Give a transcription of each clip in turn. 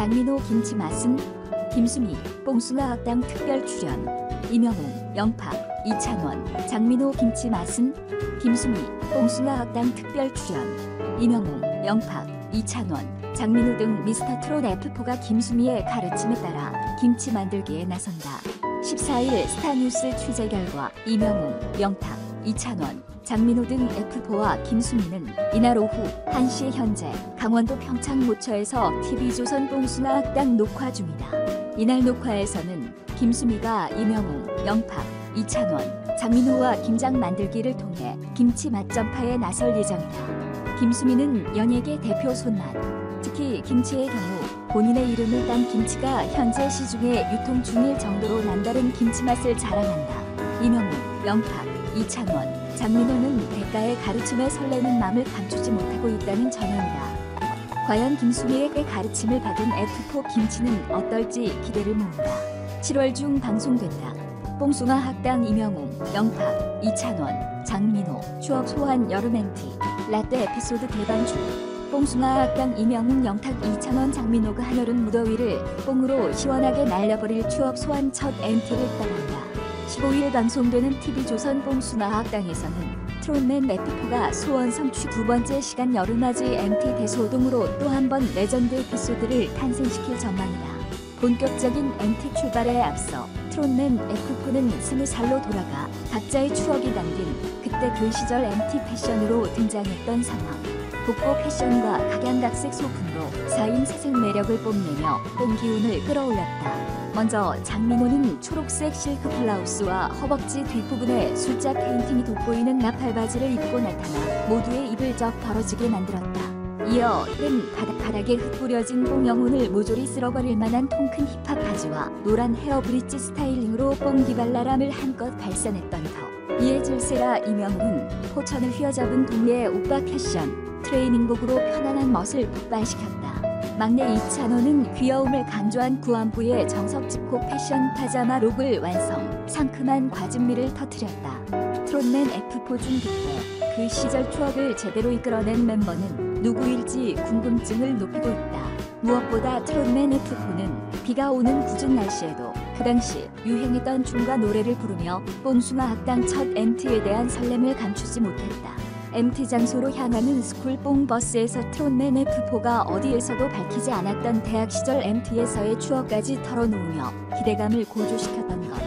장민호 김치 맛은? 김수미, 뽕숭아 학당 특별 출연. 이명웅, 영탁, 이찬원. 장민호 김치 맛은? 김수미, 뽕숭아 학당 특별 출연. 이명웅, 영탁, 이찬원, 장민호 등 미스터 트롯 F4가 김수미의 가르침에 따라 김치 만들기에 나선다. 14일 스타뉴스 취재 결과 이명웅, 영탁, 이찬원, 장민호 등 F4와 김수미는 이날 오후 1시 현재 강원도 평창 모처에서 TV조선 뽕숭아 학당 녹화 중이다. 이날 녹화에서는 김수미가 이명웅, 영탁, 이찬원, 장민호와 김장 만들기를 통해 김치 맛 전파에 나설 예정이다. 김수미는 연예계 대표 손맛, 특히 김치의 경우 본인의 이름을 딴 김치가 현재 시중에 유통 중일 정도로 남다른 김치 맛을 자랑한다. 이명웅, 영탁, 이찬원, 장민호는 대가의 가르침에 설레는 마음을 감추지 못하고 있다는 전언이다. 과연 김수미에게 가르침을 받은 F4 김치는 어떨지 기대를 모은다. 7월 중 방송된다. 뽕숭아 학당 이명웅, 영탁, 이찬원, 장민호 추억 소환 여름 MT 라떼 에피소드 대반주. 뽕숭아 학당 이명웅, 영탁, 이찬원, 장민호가 한여름 무더위를 뽕으로 시원하게 날려버릴 추억 소환 첫 MT를 떠난다. 15일 방송되는 TV조선 뽕숭아 학당에서는 트롯맨 F4가 소원 성취 두 번째 시간 여름맞이 MT 대소동으로 또 한 번 레전드 에피소드를 탄생시킬 전망이다. 본격적인 MT 출발에 앞서 트롯맨 F4는 20살로 돌아가 각자의 추억이 담긴 그때 그 시절 MT 패션으로 등장했던 상황. 복고 패션과 각양각색 소품으로 4인 사색 매력을 뽐내며 뽕 기운을 끌어올렸다. 먼저 장민호는 초록색 실크 블라우스와 허벅지 뒷부분에 숫자 페인팅이 돋보이는 나팔바지를 입고 나타나 모두의 입을 쩍 벌어지게 만들었다. 이어 은 바닥바닥에 흙 뿌려진 뽕 영혼을 모조리 쓸어버릴 만한 통큰 힙합 바지와 노란 헤어 브릿지 스타일링으로 뽕 기발랄함을 한껏 발산했던 터. 이에 질세라 이명웅은 포천을 휘어잡은 동네의 오빠 패션, 트레이닝복으로 편안한 멋을 폭발시켰다. 막내 이찬원은 귀여움을 강조한 구안부의 정석 짚고 패션 파자마 룩을 완성, 상큼한 과즙미를 터뜨렸다. 트롯맨 F4 중 그때 그 시절 추억을 제대로 이끌어낸 멤버는 누구일지 궁금증을 높이고 있다. 무엇보다 트롯맨 F4는 비가 오는 궂은 날씨에도 그 당시 유행했던 춤과 노래를 부르며 뽕숭아 학당 첫 MT에 대한 설렘을 감추지 못했다. MT 장소로 향하는 스쿨뽕 버스에서 트롯맨 F4가 어디에서도 밝히지 않았던 대학 시절 MT에서의 추억까지 털어놓으며 기대감을 고조시켰던 것.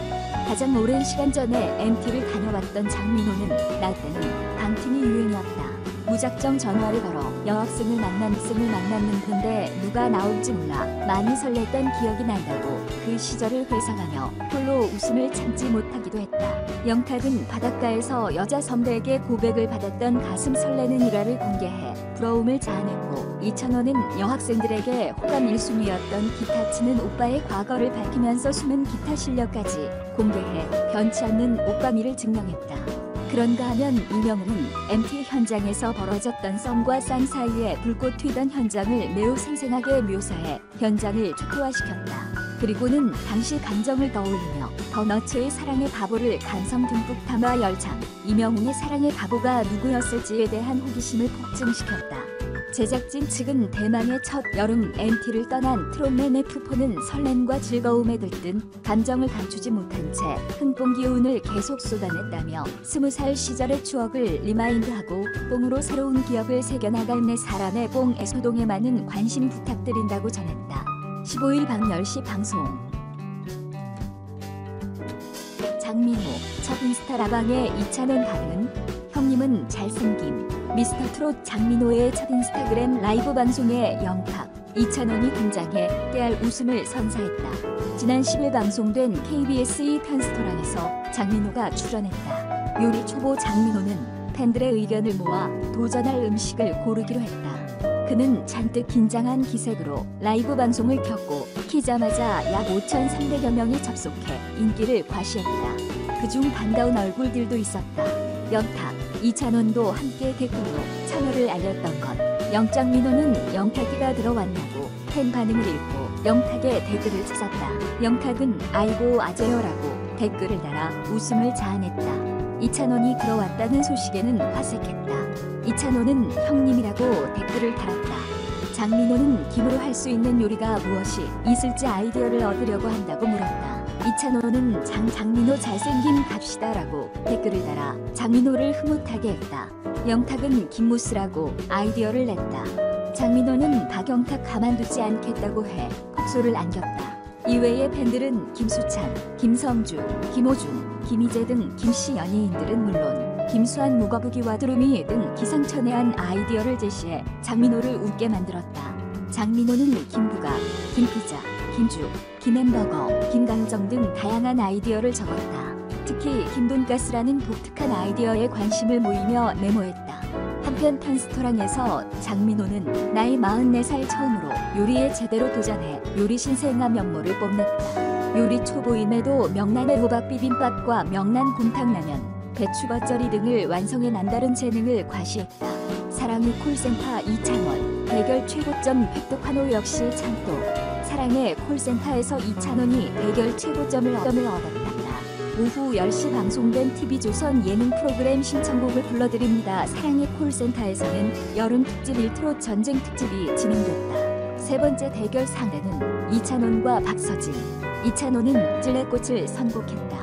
가장 오랜 시간 전에 MT를 다녀왔던 장민호는 나 때는 강팀이 유행이었다. 무작정 전화를 걸어 여학생을 만났는데 누가 나올지 몰라 많이 설렜던 기억이 난다고 그 시절을 회상하며 홀로 웃음을 참지 못하기도 했다. 영탁은 바닷가에서 여자 선배에게 고백을 받았던 가슴 설레는 일화를 공개해 부러움을 자아냈고, 이찬원은 여학생들에게 호감 1순위였던 기타 치는 오빠의 과거를 밝히면서 숨은 기타 실력까지 공개해 변치 않는 오빠미를 증명했다. 그런가 하면 이명웅은 MT 현장에서 벌어졌던 썸과 쌍 사이에 불꽃 튀던 현장을 매우 생생하게 묘사해 현장을 초토화시켰다. 그리고는 당시 감정을 떠올리며 더 너츠의 사랑의 바보를 감성 듬뿍 담아 열창, 이명웅의 사랑의 바보가 누구였을지에 대한 호기심을 폭증시켰다. 제작진 측은 대망의 첫 여름 MT를 떠난 트롯맨 F4는 설렘과 즐거움에 들뜬 감정을 감추지 못한 채 흥뽕 기운을 계속 쏟아냈다며 20살 시절의 추억을 리마인드하고 뽕으로 새로운 기억을 새겨나갈 네 사람의 뽕 애소동에 많은 관심 부탁드린다고 전했다. 15일 밤 10시 방송. 장민호 첫 인스타 라방에 이찬원 반응은? 형님은 잘생김. 미스터 트롯 장민호의 첫 인스타그램 라이브 방송에 영탁, 이찬원이 등장해 깨알 웃음을 선사했다. 지난 10일 방송된 KBS 2편 스토랑에서 장민호가 출연했다. 요리 초보 장민호는 팬들의 의견을 모아 도전할 음식을 고르기로 했다. 그는 잔뜩 긴장한 기색으로 라이브 방송을 켰고 키자마자 약 5,300여 명이 접속해 인기를 과시했다. 그중 반가운 얼굴들도 있었다. 영탁, 이찬원도 함께 댓글로 참여를 알렸던 것. 영장민호는 영탁이가 들어왔냐고 팬 반응을 읽고 영탁의 댓글을 찾았다. 영탁은 아이고 아재요라고 댓글을 달아 웃음을 자아냈다. 이찬원이 들어왔다는 소식에는 화색했다. 이찬원은 형님이라고 댓글을 달았다. 장민호는 김으로 할 수 있는 요리가 무엇이 있을지 아이디어를 얻으려고 한다고 물었다. 이찬원은 장민호 잘생김 갑시다 라고 댓글을 달아 장민호를 흐뭇하게 했다. 영탁은 김무스라고 아이디어를 냈다. 장민호는 박영탁 가만두지 않겠다고 해 곡소를 안겼다. 이외의 팬들은 김수찬, 김성주, 김호중, 김희재 등 김씨 연예인들은 물론 김수환, 무거부기와 두루미 등 기상천외한 아이디어를 제시해 장민호를 웃게 만들었다. 장민호는 김부각, 김피자, 김죽, 김햄버거, 김강정 등 다양한 아이디어를 적었다. 특히 김돈가스라는 독특한 아이디어에 관심을 모이며 메모했다. 한편 편스토랑에서 장민호는 나이 44살 처음으로 요리에 제대로 도전해 요리 신생아 면모를 뽐냈다. 요리 초보임에도 명란의 호박 비빔밥과 명란 곰탕라면, 배추 겉절이 등을 완성해 남다른 재능을 과시했다. 사랑의 콜센터 이찬원, 대결 최고점 획득 환호 역시 참또. 사랑의 콜센터에서 이찬원이 대결 최고점을 얻었다. 오후 10시 방송된 TV조선 예능 프로그램 신청곡을 불러드립니다. 사랑의 콜센터에서는 여름 특집 일트롯 전쟁 특집이 진행됐다. 세 번째 대결 상대는 이찬원과 박서진. 이찬원은 찔레꽃을 선곡했다.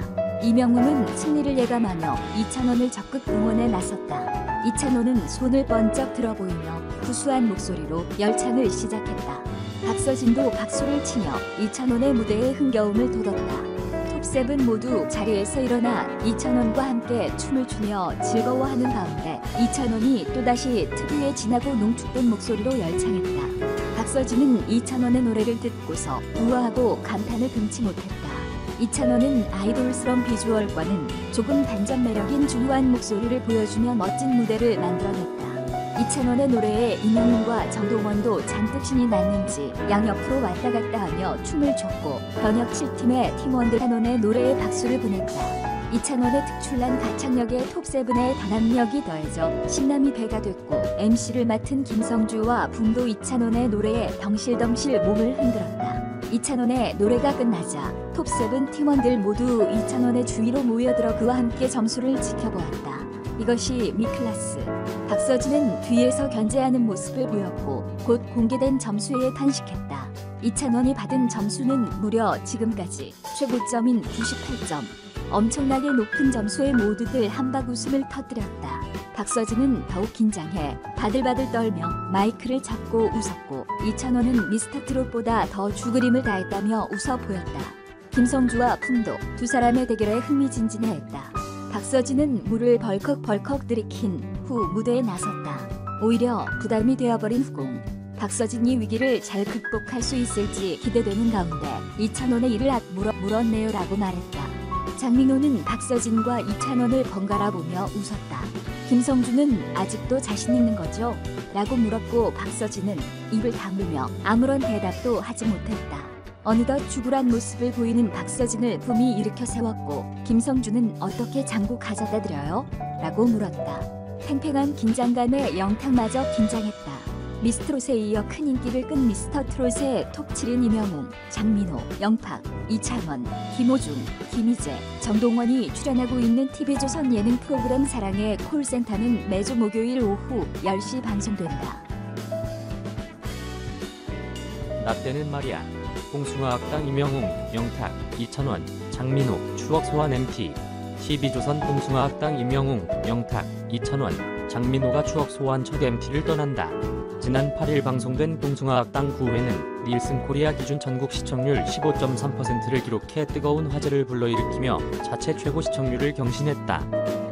이명웅은 승리를 예감하며 이찬원을 적극 응원에 나섰다. 이찬원은 손을 번쩍 들어 보이며 구수한 목소리로 열창을 시작했다. 박서진도 박수를 치며 이찬원의 무대에 흥겨움을 돋웠다. 톱세븐 모두 자리에서 일어나 이찬원과 함께 춤을 추며 즐거워하는 가운데 이찬원이 또다시 특유의 진하고 농축된 목소리로 열창했다. 박서진은 이찬원의 노래를 듣고서 우아하고 감탄을 금치 못했다. 이찬원은 아이돌스러운 비주얼과는 조금 반전 매력인 중후한 목소리를 보여주며 멋진 무대를 만들어냈다. 이찬원의 노래에 이명웅과 정동원도 잔뜩 신이 났는지 양옆으로 왔다 갔다 하며 춤을 췄고 번역 7팀의 팀원들 이찬원의 노래에 박수를 보냈다. 이찬원의 특출난 가창력에 톱세븐의 단합력이 더해져 신남이 배가 됐고 MC를 맡은 김성주와 붐도 이찬원의 노래에 덩실덩실 몸을 흔들었다. 이찬원의 노래가 끝나자 톱세븐 팀원들 모두 이찬원의 주위로 모여들어 그와 함께 점수를 지켜보았다. 이것이 미클라스. 박서진은 뒤에서 견제하는 모습을 보였고 곧 공개된 점수에 탄식했다. 이찬원이 받은 점수는 무려 지금까지 최고점인 98점. 엄청나게 높은 점수에 모두들 한박 웃음을 터뜨렸다. 박서진은 더욱 긴장해 바들바들 떨며 마이크를 잡고 웃었고 이찬원은 미스터트롯보다 더 죽으림을 다했다며 웃어 보였다. 김성주와 품도 두 사람의 대결에 흥미진진해했다. 박서진은 물을 벌컥벌컥 들이킨 후 무대에 나섰다. 오히려 부담이 되어버린 후공. 박서진이 위기를 잘 극복할 수 있을지 기대되는 가운데 이찬원의 이를 물었네요 라고 말했다. 장민호는 박서진과 이찬원을 번갈아 보며 웃었다. 김성주는 아직도 자신 있는 거죠? 라고 물었고 박서진은 입을 다물며 아무런 대답도 하지 못했다. 어느덧 죽으란 모습을 보이는 박서진을 품이 일으켜 세웠고 김성주는 어떻게 장구 가져다 드려요? 라고 물었다. 팽팽한 긴장감에 영탁마저 긴장했다. 미스트롯에 이어 큰 인기를 끈 미스터트롯의 톱7인 이명웅, 장민호, 영탁, 이찬원, 김호중, 김희재, 정동원이 출연하고 있는 TV조선 예능 프로그램 사랑의 콜센터는 매주 목요일 오후 10시 방송된다. 나 때는 말이야. 봉숭아학당 이명웅, 영탁, 이찬원, 장민호, 추억 소환 MT. TV조선 봉숭아학당 이명웅, 영탁, 이찬원, 장민호가 추억 소환 첫 MT를 떠난다. 지난 8일 방송된 봉숭아학당 9회는 닐슨 코리아 기준 전국 시청률 15.3%를 기록해 뜨거운 화제를 불러일으키며 자체 최고 시청률을 경신했다.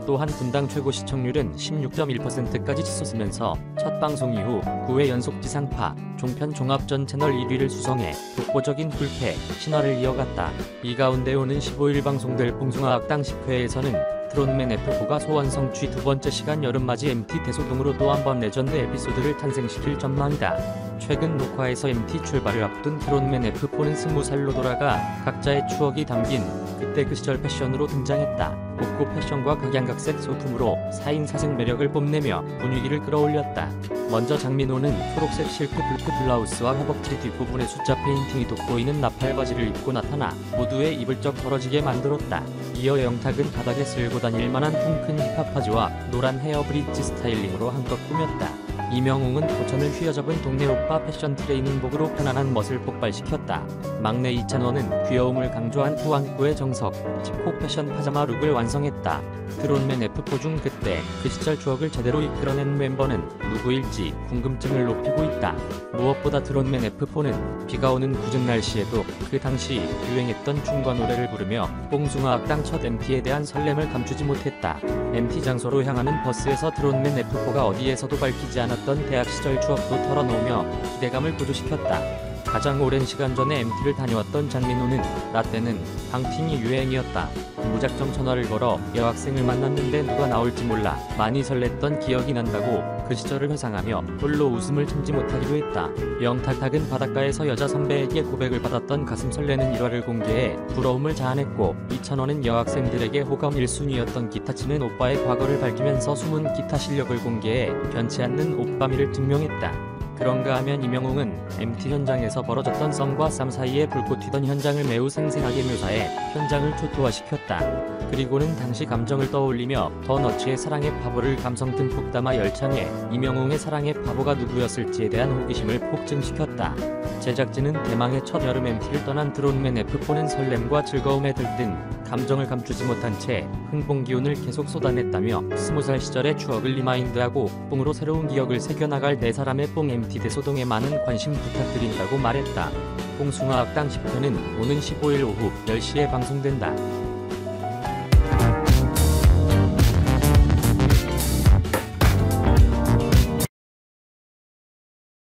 또한 분당 최고 시청률은 16.1%까지 치솟으면서 첫 방송 이후 9회 연속 지상파, 종편 종합전 채널 1위를 수성해 독보적인 불패, 신화를 이어갔다. 이 가운데 오는 15일 방송될 봉숭아학당 10회에서는 트롯맨 F4가 소원 성취 두 번째 시간 여름맞이 MT 대소동으로 또 한 번 레전드 에피소드를 탄생시킬 전망이다. 최근 녹화에서 MT 출발을 앞둔 트롯맨 F4는 20살로 돌아가 각자의 추억이 담긴 그때 그 시절 패션으로 등장했다. 복고 패션과 각양각색 소품으로 4인 사색 매력을 뽐내며 분위기를 끌어올렸다. 먼저 장민호는 초록색 실크 불크 블라우스와 허벅지 뒷부분에 숫자 페인팅이 돋보이는 나팔 바지를 입고 나타나 모두의 입을 쩍 벌어지게 만들었다. 이어 영탁은 바닥에 쓸고 다닐 만한 통큰 힙합 바지와 노란 헤어 브릿지 스타일링으로 한껏 꾸몄다. 이명웅은 고천을 휘어잡은 동네 오빠 패션 트레이닝복으로 편안한 멋을 폭발시켰다. 막내 이찬원은 귀여움을 강조한 후안구의 정석, 집콕 패션 파자마 룩을 완성했다. 드론맨 F4 중 그때 그 시절 추억을 제대로 이끌어낸 멤버는 누구일지 궁금증을 높이고 있다. 무엇보다 드론맨 F4는 비가 오는 궂은 날씨에도 그 당시 유행했던 춤과 노래를 부르며 뽕숭아 악당 첫 MT에 대한 설렘을 감추지 못했다. MT 장소로 향하는 버스에서 드론맨 F4가 어디에서도 밝히지 않았던 대학 시절 추억도 털어놓으며 기대감을 고조시켰다. 가장 오랜 시간 전에 MT를 다녀왔던 장민호는 나 때는 방팅이 유행이었다. 무작정 전화를 걸어 여학생을 만났는데 누가 나올지 몰라 많이 설렜던 기억이 난다고 그 시절을 회상하며 홀로 웃음을 참지 못하기도 했다. 영탁은 바닷가에서 여자 선배에게 고백을 받았던 가슴 설레는 일화를 공개해 부러움을 자아냈고, 이찬원은 여학생들에게 호감 1순위였던 기타 치는 오빠의 과거를 밝히면서 숨은 기타 실력을 공개해 변치 않는 오빠미를 증명했다. 그런가 하면 이명웅은 MT 현장에서 벌어졌던 썸과 쌈 사이에 불꽃 튀던 현장을 매우 생생하게 묘사해 현장을 초토화시켰다. 그리고는 당시 감정을 떠올리며 더 너츠의 사랑의 바보를 감성 듬뿍 담아 열창해 이명웅의 사랑의 바보가 누구였을지에 대한 호기심을 폭증시켰다. 제작진은 대망의 첫 여름 MT를 떠난 드론맨 F4는 설렘과 즐거움에 들뜬 감정을 감추지 못한 채 흥봉 기운을 계속 쏟아냈다며 20살 시절의 추억을 리마인드하고 뽕으로 새로운 기억을 새겨나갈 4사람의 뽕 MT 대소동에 많은 관심 부탁드린다고 말했다. 뽕숭아 악당 10편은 오는 15일 오후 10시에 방송된다.